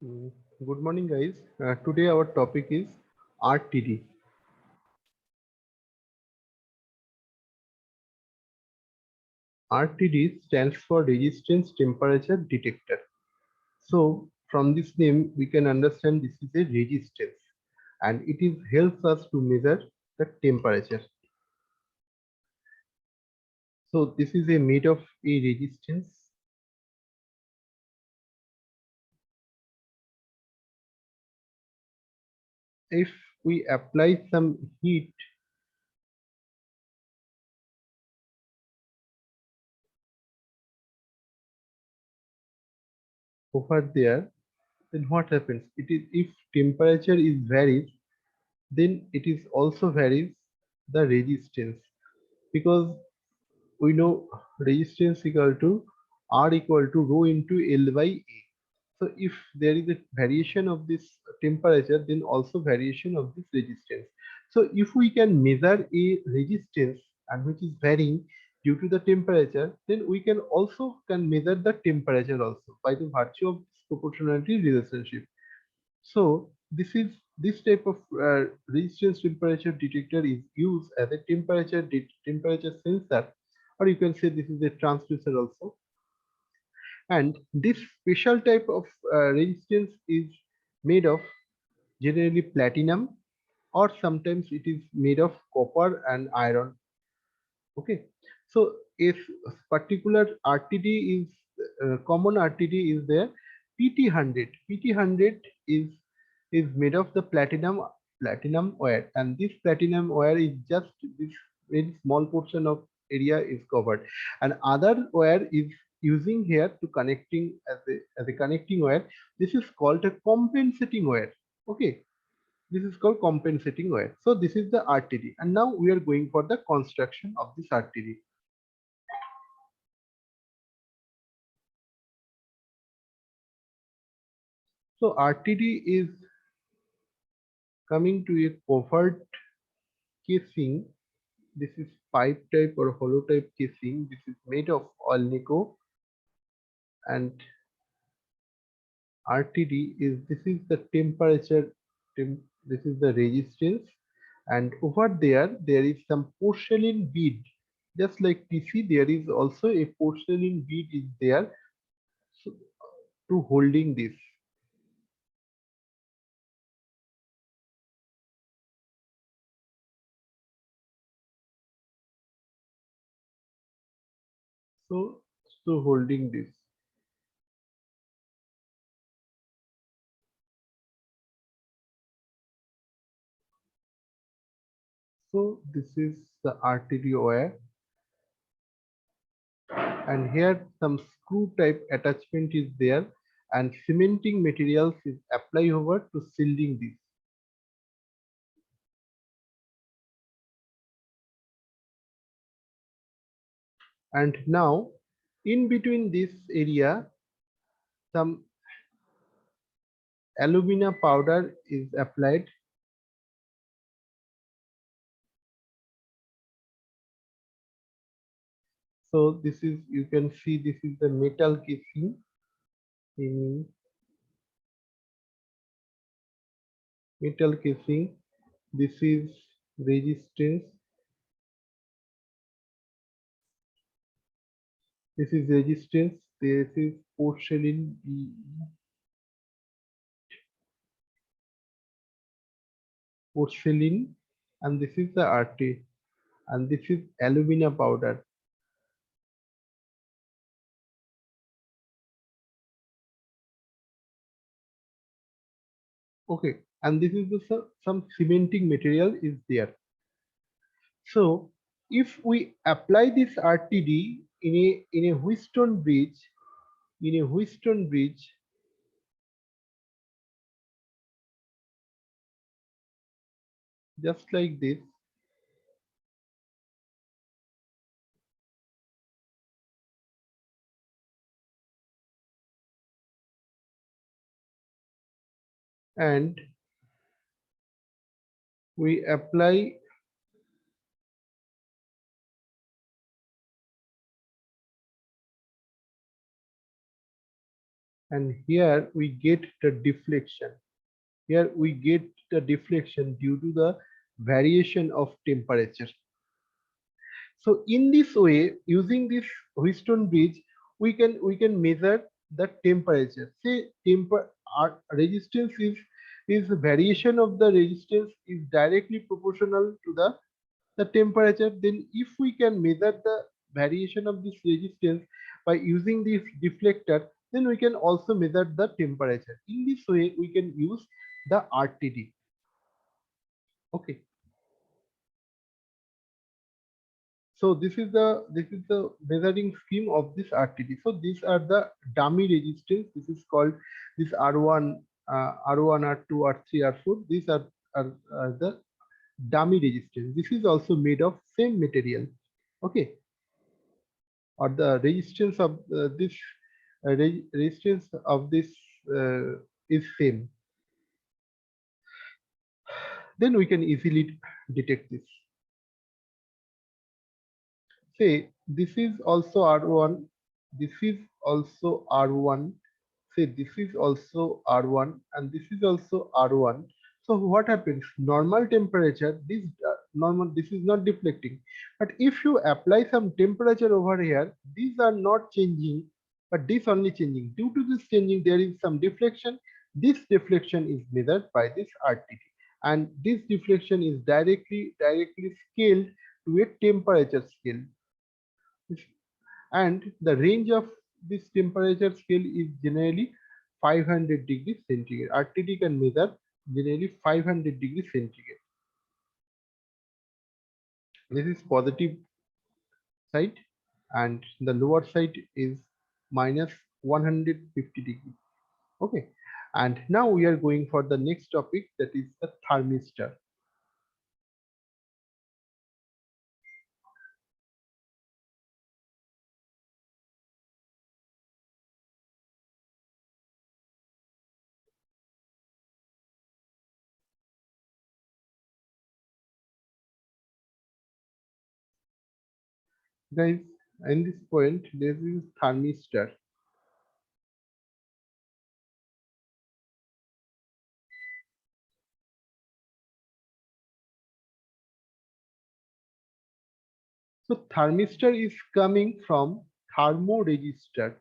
Mm, Good morning, guys. Today our topic is RTD. RTD stands for Resistance Temperature Detector. So, from this name, we can understand this is a resistance, and it is helps us to measure the temperature. So, this is a made of a resistance. If we apply some heat over there, then what happens? It is if temperature is varies, then it is also varies the resistance, because we know resistance equal to R equal to rho into L by A. So if there is a variation of this temperature, then also variation of this resistance. So if we can measure a resistance and which is varying due to the temperature, then we can also measure the temperature also by the virtue of this proportionality relationship. So this type of resistance temperature detector is used as a temperature sensor, or you can say this is a transducer also. And this special type of resistance is made of generally platinum, or sometimes it is made of copper and iron. Okay, so if particular RTD is common RTD is there, PT100. PT100 is made of the platinum wire, and this platinum wire is just this very small portion of area is covered, and other wire is using here to connecting as a connecting wire. This is called a compensating wire. Okay, this is called compensating wire. So this is the RTD, and now we are going for the construction of this RTD. So RTD is coming to a covered casing. This is pipe type or hollow type casing. This is made of alnico, and RTD is this is the temperature. This is the resistance, and over there is some porcelain bead. Just like TC, there is also a porcelain bead is there, so, to holding this. So to holding this. So this is the RTD wire, and here some screw type attachment is there, and cementing materials is applied over to shielding this. And now in between this area, some alumina powder is applied. So this is, you can see this is the metal casing. In metal casing, this is resistance. This is resistance. This is porcelain porcelain, and this is the RT, and this is alumina powder. Okay, and this is the some cementing material is there. So if we apply this RTD in a Wheatstone bridge, just like this, and we apply and here we get the deflection. Here we get the deflection due to the variation of temperature. So in this way, using this Wheatstone bridge, we can measure the temperature. Say our resistance is variation of the resistance is directly proportional to the temperature. Then if we can measure the variation of this resistance by using this deflector, then we can also measure the temperature. In this way, we can use the RTD. Okay. So this is the measuring scheme of this RTD. So these are the dummy resistance. This is called this R1, R1, R2, R3, R4. These are the dummy resistance. This is also made of same material. Okay, or the resistance of this resistance of this is same. Then we can easily detect this. Say this is also R1, this is also R1, say this is also R1 and this is also R1. So what happens? Normal temperature, this normal, this is not deflecting. But if you apply some temperature over here, these are not changing, but this only changing. Due to this changing, there is some deflection. This deflection is measured by this RTD. And this deflection is directly scaled to a temperature scale, and the range of this temperature scale is generally 500 degrees centigrade. RTD can measure generally 500 degrees centigrade. This is positive side, and the lower side is minus 150 degrees. Okay, and now we are going for the next topic, that is the thermistor. Guys, in this point, there is thermistor. So thermistor is coming from thermoregister.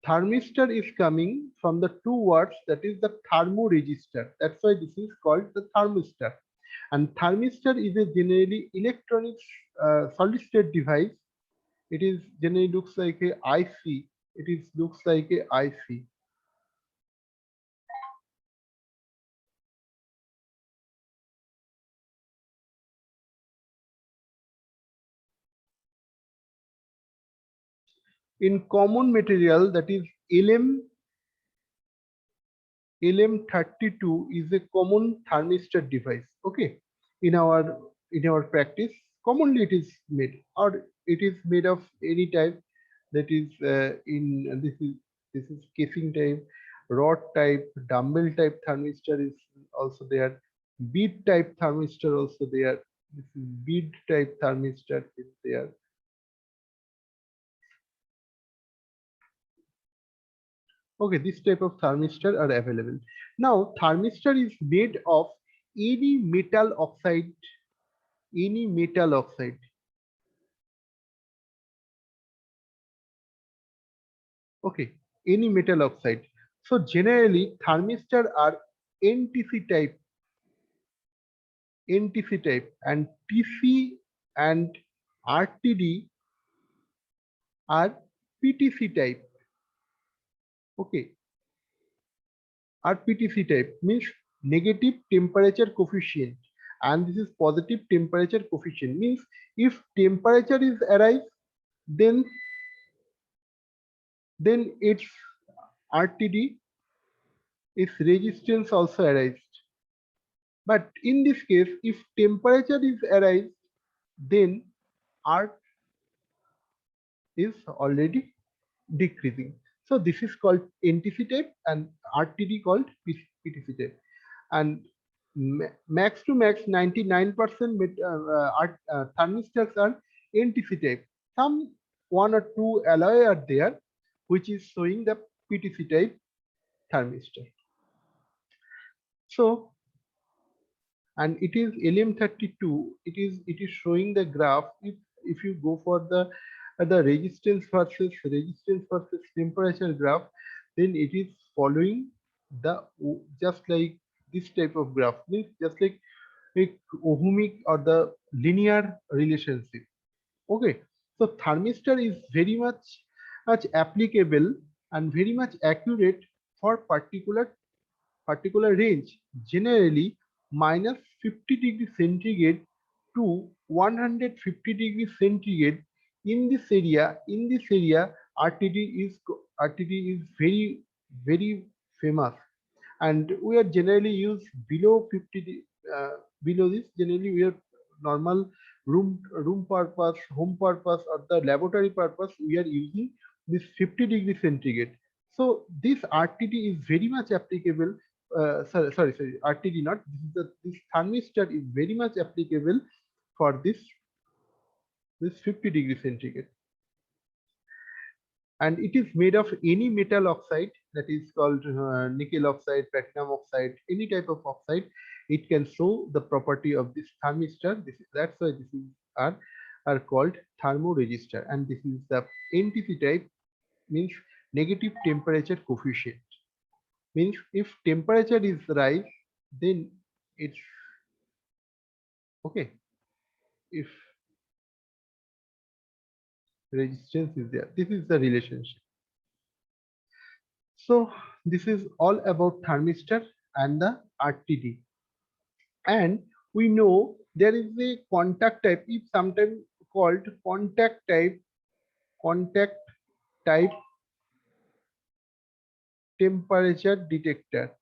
Thermistor is coming from the two words, that is the thermoregister. That's why this is called the thermistor. And thermistor is a generally electronic solid state device. It is generally looks like a IC. It is looks like a IC. In common material, that is LM32 is a common thermistor device. Okay, in our practice, commonly it is made, or it is made of any type. That is in this is casing type, rod type, dumbbell type thermistor is also there. Bead type thermistor also there. This is bead type thermistor is there. Okay, this type of thermistor are available. Now, thermistor is made of any metal oxide, any metal oxide. Okay, any metal oxide. So generally, thermistor are NTC type, NTC type, and TC and RTD are PTC type. Okay, RPTC type means negative temperature coefficient, and this is positive temperature coefficient. Means if temperature is arise, then its RTD, its resistance also arises. But in this case, if temperature is arise, then R is already decreasing. So this is called NTC type and RTD called PTC type. And max to max 99% thermistors are NTC type. Some one or two alloy are there, which is showing the PTC type thermistor. So, and it is LM32. It is showing the graph. If you go for the resistance versus temperature graph, then it is following the just like this type of graph, means just like a ohmic or the linear relationship. Okay, so thermistor is very much applicable and very much accurate for particular range, generally minus 50 degree centigrade to 150 degree centigrade. In this area RTD is very famous, and we are generally use below 50 below this. Generally we are normal room purpose, home purpose, or the laboratory purpose, we are using this 50 degree centigrade. So this RTD is very much applicable. Sorry, RTD not. This thermistor is very much applicable for this 50 degree centigrade, and it is made of any metal oxide, that is called nickel oxide, platinum oxide, any type of oxide. It can show the property of this thermistor. That's why this is are called thermoresistor, and this is the NTC type, means negative temperature coefficient. Means if temperature is rise, then it's okay. If resistance is there, this is the relationship. So this is all about thermistor and the RTD. And we know there is a contact type, if sometimes called contact type temperature detector,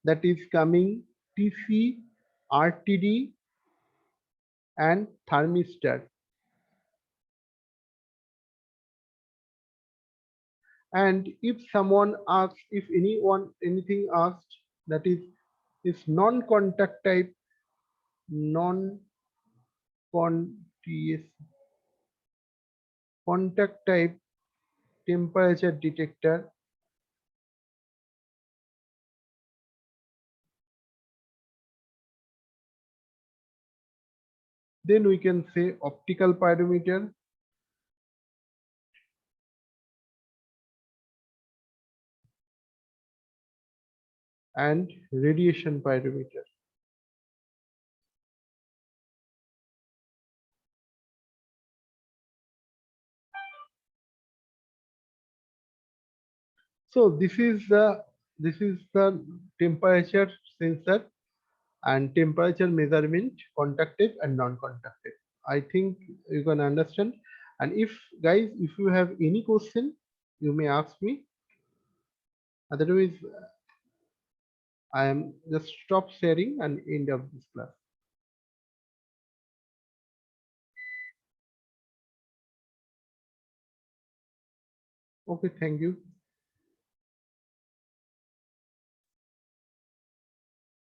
that is coming TC, RTD, and thermistor. And if someone asks, if anything asked, that is non-contact type, non contact type temperature detector, then we can say optical pyrometer and radiation pyrometer. So this is the temperature sensor and temperature measurement, conductive and non-conductive. I think you can understand. And if guys, if you have any question, you may ask me. Otherwise, I am just stop sharing and end of this class. Okay, thank you.